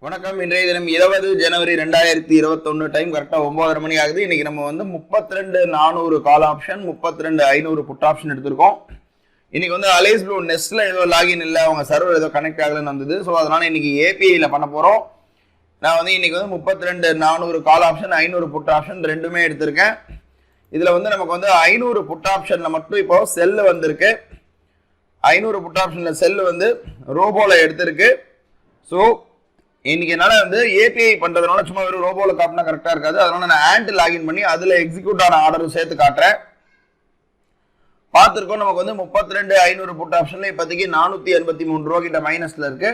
வணக்கம். இன்றைய தினம் 20 ஜனவரி 2021 டைம் கரெக்டா 9:30 மணி ஆகுது. இன்னைக்கு நம்ம வந்து 32,400 கால் ஆப்ஷன் 32,500 புட் ஆப்ஷன் எடுத்திருக்கோம். இன்னைக்கு வந்து அலைஸ் ப்ளூ நெஸ்ட்ல ஏதோ லாகின் இல்லை, அவங்க சர்வர் ஏதோ கனெக்ட் ஆகலன்னு வந்தது. ஸோ அதனால இன்னைக்கு ஏபிஐல பண்ண போறோம். நான் வந்து இன்னைக்கு வந்து 32,400 கால் ஆப்ஷன் 500 புட் ஆப்ஷன் ரெண்டுமே எடுத்திருக்கேன். இதுல வந்து நமக்கு வந்து 500 புட் ஆப்ஷன்ல மட்டும் இப்போ செல்லு வந்திருக்கு. 500 புட் ஆப்ஷன்ல செல்லு வந்து ரோபோல எடுத்திருக்கு. ஸோ இன்னைக்கு என்னால் வந்து ஏபிஐ பண்ணுறதுனால சும்மா வெறும் ரோபோவில் காட்டினா கரெக்டாக இருக்காது. அதனால நான் ஆண்ட் லாகின் பண்ணி அதில் எக்ஸிக்யூட் ஆன ஆர்டரும் சேர்த்து காட்டுறேன். பார்த்துருக்கோம். நமக்கு வந்து 32,500 புட் ஆப்ஷனில் இப்போதைக்கு 483 ரூபா கிட்ட மைனஸில் இருக்கு.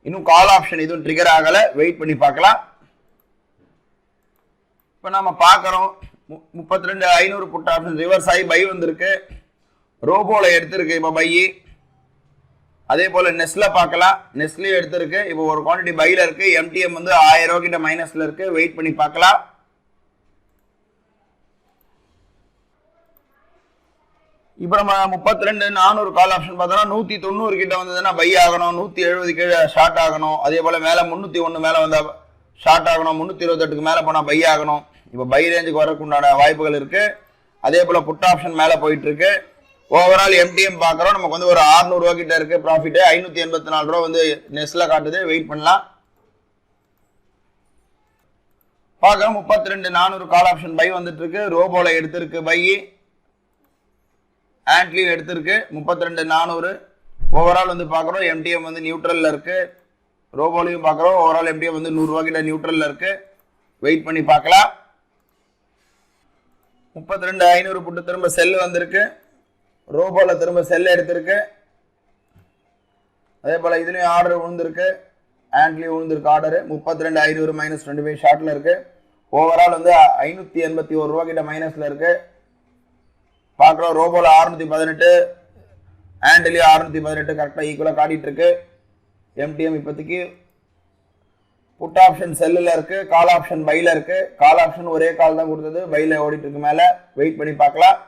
இன்னும் கால் ஆப்ஷன் எதுவும் ட்ரிகர் ஆகலை, வெயிட் பண்ணி பார்க்கலாம். இப்போ நம்ம பார்க்குறோம் 32,500 புட் ஆப்ஷன் ரிவர்ஸ் ஆகி பை வந்திருக்கு. ரோபோவில் எடுத்திருக்கு இப்போ பை. அதே போல நெஸ்ட்ல பார்க்கலாம், நெஸ்ட்லயும் எடுத்திருக்கு. இப்போ ஒரு குவான்டிட்டி பைல இருக்கு. எம்டிஎம் வந்து 1000 ரூபா கிட்ட மைனஸ்ல இருக்கு, வெயிட் பண்ணி பார்க்கலாம். இப்போ நம்ம 32,400 கால் ஆப்ஷன் பார்த்தோம்னா 190 கிட்ட வந்ததுன்னா பை ஆகணும், 170 கீழே ஷார்ட் ஆகணும். அதே போல மேல 301 மேல வந்தா ஷார்ட் ஆகணும், 328க்கு மேல போனா பை ஆகணும். இப்போ பை ரேஞ்சுக்கு வரக்கு உண்டான வாய்ப்புகள் இருக்கு. அதே போல புட் ஆப்ஷன் மேல போயிட்டு இருக்கு. ஓவரால் எம்டிஎம் பார்க்குறோம், நமக்கு வந்து ஒரு 600 ரூபா கிட்ட இருக்கு ப்ராஃபிட். 584 ரூபா வந்து நெஸ்ட்ல காட்டுது, வெயிட் பண்ணலாம். பார்க்குறோம் 32,400 கால் ஆப்ஷன் பை வந்துட்டு இருக்கு. ரோபோல எடுத்திருக்கு பை, ஆண்ட்லியும் எடுத்திருக்கு 32,400. ஓவரால் வந்து பார்க்குறோம் எம்டிஎம் வந்து நியூட்ரல்ல இருக்கு. ரோபோலையும் பார்க்குறோம் ஓவரால் எம்டிஎம் வந்து 100 ரூபா கிட்ட நியூட்ரல்ல இருக்கு, வெயிட் பண்ணி பார்க்கலாம். 32,500 புட்டு திரும்ப செல்லு வந்திருக்கு. ரோபோல திரும்ப செல் எடுத்திருக்கு. அதே போல இதுலயும் ஆர்டர் விழுந்திருக்கு, ஆண்ட்லயும் விழுந்திருக்கு ஆர்டர். 32,500 மைனஸ் 25 ஷார்ட்ல இருக்கு. ஓவரால் வந்து 581 ரூபா கிட்ட மைனஸ்ல இருக்கு. பார்க்குறோம் ரோபோல 618, ஆண்ட்லயும் 618 கரெக்டா ஈக்குவலா காட்டிட்டு இருக்கு. எம்டிஎம் இப்போதைக்கு புட் ஆப்ஷன் செல்லுல இருக்கு, கால் ஆப்ஷன் பைல இருக்கு. கால் ஆப்ஷன் ஒரே கால் தான் கொடுத்தது, பைல ஓடிட்டு இருக்கு மேல, வெயிட் பண்ணி பார்க்கலாம்.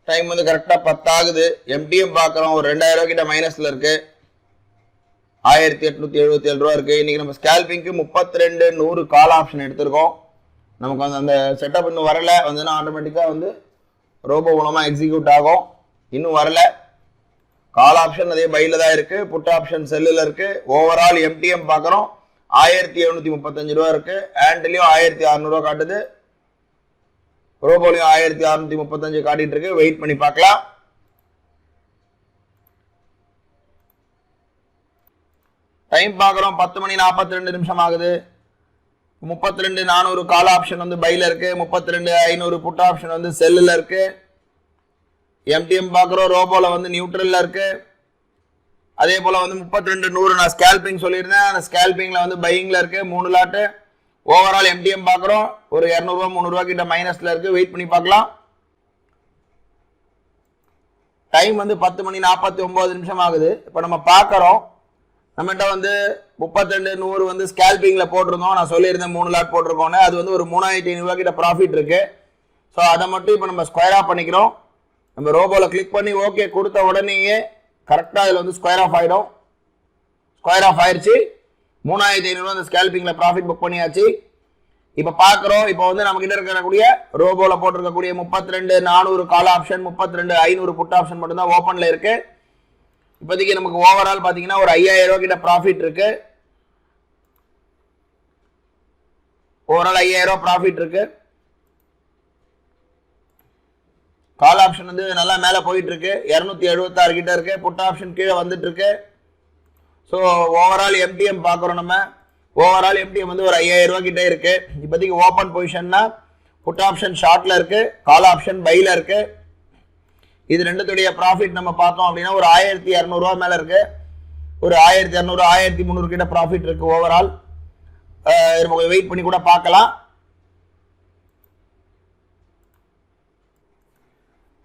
டைம் வந்து கரெக்டா 10 ஆகுது. எம்டிஎம் பார்க்குறோம் ஒரு 2000 ரூபா கிட்ட மைனஸ்ல இருக்கு, 1877 ரூபா இருக்கு. இன்னைக்கு நம்ம ஸ்கேல்பிங்க்கு 32,100 கால் ஆப்ஷன் எடுத்திருக்கோம். நமக்கு வந்து அந்த செட்டப் இன்னும் வரல, வந்துன்னா ஆட்டோமேட்டிக்கா வந்து ரோபோ மூலமா எக்ஸிக்யூட் ஆகும். இன்னும் வரல. கால் ஆப்ஷன் அதே பைல தான் இருக்கு, புட் ஆப்ஷன் செல்லுல இருக்கு. ஓவரால் எம்டிஎம் பார்க்குறோம் 1735 ரூபா இருக்கு. ஆண்ட்லயும் 1600 ரூபா காட்டுது. ரோபோலையும் 1635 காட்டிட்டு இருக்கு, வெயிட் பண்ணி பார்க்கலாம். டைம் பார்க்குறோம் 10:42 ஆகுது. 32,400 கால் ஆப்ஷன் வந்து பைல இருக்கு, 32,500 புட் ஆப்ஷன் வந்து செல்லுல இருக்கு. எம்டிஎம் பார்க்குறோம் ரோபோல வந்து நியூட்ரல்ல இருக்கு. அதே போல வந்து 32,100 நான் ஸ்கேல்பிங் சொல்லியிருந்தேன், அந்த ஸ்கேல்பிங்ல வந்து பையிங்ல இருக்கு 3 லாட்டு. ஓவரால் எம்டிஎம் பார்க்குறோம் ஒரு 200 ரூபா 300 ரூபா கிட்ட மைனஸ்ல இருக்கு, வெயிட் பண்ணி பார்க்கலாம். டைம் வந்து 10:49 ஆகுது. இப்போ நம்ம பார்க்குறோம் நம்மகிட்ட வந்து 32,100 வந்து ஸ்கேல்பிங்ல போட்டிருந்தோம். நான் சொல்லியிருந்தேன் 3 லாட் போட்டிருக்கோன்னு. அது வந்து ஒரு 3,500 ரூபா கிட்ட ப்ராஃபிட் இருக்கு. ஸோ அதை மட்டும் இப்போ நம்ம ஸ்கொயர் ஆஃப் பண்ணிக்கிறோம். நம்ம ரோபோல கிளிக் பண்ணி ஓகே கொடுத்த உடனேயே கரெக்டாக இதில் வந்து ஸ்கொயர் ஆஃப் ஆகிடும். ஸ்கொயர் ஆஃப் ஆயிடுச்சு. 3,500 ரூபா அந்த ஸ்கேல்பிங்ல ப்ராஃபிட் புக் பண்ணியாச்சு. இப்போ பார்க்குறோம் இப்போ வந்து நம்ம கிட்ட இருக்கக்கூடிய ரோபோல போட்டிருக்கக்கூடிய 32,400 கால் ஆப்ஷன் 32,500 புட் ஆப்ஷன் மட்டும் தான் ஓப்பன்ல இருக்கு. இப்போதைக்கு நமக்கு ஓவரால் பார்த்தீங்கன்னா ஒரு 5,000 ரூபா கிட்ட ப்ராஃபிட் இருக்கு. ஓவரால் 5,000 ரூபா ப்ராஃபிட் இருக்கு. கால் ஆப்ஷன் வந்து நல்லா மேலே போயிட்டு இருக்கு, 276 கிட்ட இருக்கு. புட் ஆப்ஷன் கீழே வந்துட்டு இருக்கு. ஸோ ஓவரால் எம்டிஎம் பார்க்குறோம் நம்ம. ஓவரால் எம்டிஎம் வந்து ஒரு 5,000 ரூபா கிட்ட இருக்கு. இப்போதைக்கு ஓப்பன் பொசிஷன்னா புட் ஆப்ஷன் ஷார்ட்ல இருக்கு, கால் ஆப்ஷன் பைல இருக்கு. இது ரெண்டுத்துடைய ப்ராஃபிட் நம்ம பார்த்தோம் அப்படின்னா ஒரு 1,200 ரூபா மேல இருக்கு. ஒரு 1,200 1,300 கிட்ட ப்ராஃபிட் இருக்கு ஓவரால். நம்ம வெயிட் பண்ணி கூட பார்க்கலாம்.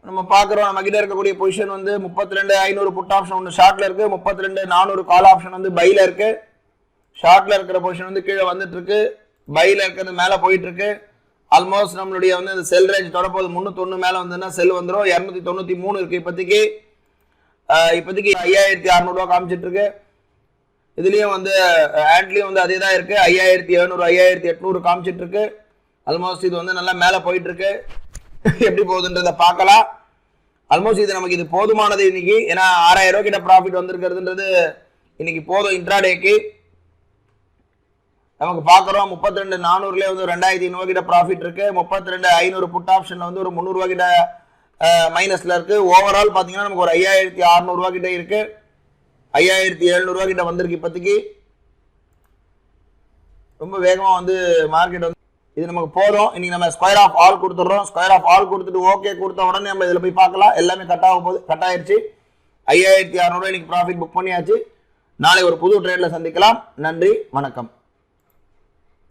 நம்ம பார்க்குறோம் நம்ம கிட்ட இருக்கக்கூடிய பொசிஷன் வந்து 32,500 புட் ஆப்ஷன் ஒன்று ஷார்ட்ல இருக்கு, 32,400 கால் ஆப்ஷன் வந்து பைல இருக்கு. ஷார்ட்ல இருக்கிற பொசிஷன் வந்து கீழே வந்துட்டு இருக்கு, பைல இருக்கிறது மேலே போயிட்டு இருக்கு. ஆல்மோஸ்ட் நம்மளுடைய வந்து செல் ரேஞ்ச் தொடப்போது 301 மேலே வந்ததுன்னா செல் வந்துடும். 293 இருக்கு இப்போதைக்கு. இப்போதைக்கு 5600 ரூபா காமிச்சிட்டு இருக்கு. இதுலயும் வந்து ஆண்ட்லயும் வந்து அதே தான் இருக்கு. 5700 5800 காமிச்சிட்டு இருக்கு. ஆல்மோஸ்ட் இது வந்து நல்லா மேல போயிட்டு இருக்கு. எப்படி போகுதுன்றத பார்க்கலாம். ஆல்மோஸ்ட் இது நமக்கு இது போதுமானது இன்னைக்கு. ஏன்னா 6000 ரூபாய் கிட்ட ப்ராஃபிட் வந்திருக்கிறதுன்றது இன்னைக்கு போதும். இன்ட்ராடேக்கு நமக்கு பார்க்குறோம் 32,400 வந்து 2,500 கிட்ட ப்ராஃபிட் இருக்கு. 32,500 புட் ஆப்ஷன்ல வந்து ஒரு 300 ரூபாய் கிட்ட மைனஸ்ல இருக்கு. ஓவரால் பார்த்தீங்கன்னா நமக்கு ஒரு 5,600 ரூபாய் கிட்ட இருக்கு. 5,700 ரூபாய் கிட்ட வந்திருக்கு. இப்போதைக்கு ரொம்ப வேகமாக வந்து மார்க்கெட் வந்து இது நமக்கு போதும். இன்னைக்கு நம்ம ஸ்கொயர் ஆஃப் ஆல் கொடுத்துட்றோம். ஸ்கொயர் ஆஃப் ஆல் கொடுத்துட்டு ஓகே கொடுத்த உடனே நம்ம இதில் போய் பார்க்கலாம். எல்லாமே கட் ஆகும் போது கட் ஆயிடுச்சு. 5,600 ரூபாய் இன்னைக்கு ப்ராஃபிட் புக் பண்ணியாச்சு. நாளை ஒரு புது ட்ரேட்ல சந்திக்கலாம். நன்றி, வணக்கம்.